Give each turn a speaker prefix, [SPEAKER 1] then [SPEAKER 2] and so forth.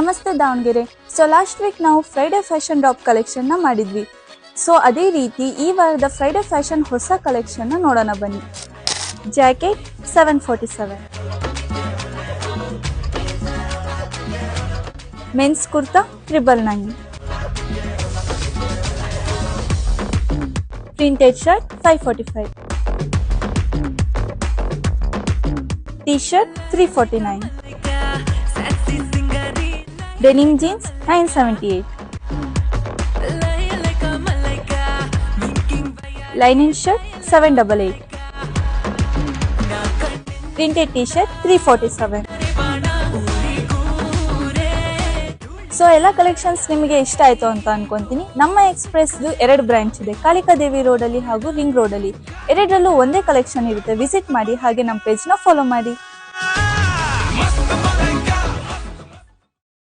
[SPEAKER 1] ನಮಸ್ತೆ Davanagere. So last week ನಾವು Friday fashion drop ಕಲೆಕ್ಷನ್ನ ಮಾಡಿದ್ವಿ. ಸೊ ಅದೇ ರೀತಿ ಈ ವಾರದ ಫ್ರೈಡೆ ಫ್ಯಾಷನ್ ಹೊಸ ಕಲೆಕ್ಷನ್ನ ನೋಡೋಣ ಬನ್ನಿ. Jacket 747, men's kurta 999, printed shirt 545, T shirt 349, denim jeans 978, linen shirt 788, printed t-shirt 347. So ಎಲ್ಲ ಕಲೆಕ್ಷನ್ಸ್ ನಿಮಗೆ ಇಷ್ಟ ಆಯ್ತು ಅಂತ ಅನ್ಕೊಂತೀನಿ. ನಮ್ಮ ಎಕ್ಸ್ಪ್ರೆಸ್ದು 2 ಬ್ರಾಂಚ್ ಇದೆ, ಕಾಳಿಕಾದೇವಿ ರೋಡಲ್ಲಿ ಹಾಗೂ ರಿಂಗ್ ರೋಡಲ್ಲಿ. ಎರಡರಲ್ಲೂ ಒಂದೇ ಕಲೆಕ್ಷನ್ ಇರುತ್ತೆ. ವಿಸಿಟ್ ಮಾಡಿ, ಹಾಗೆ ನಮ್ಮ ಪೇಜ್ನ ಫಾಲೋ ಮಾಡಿ.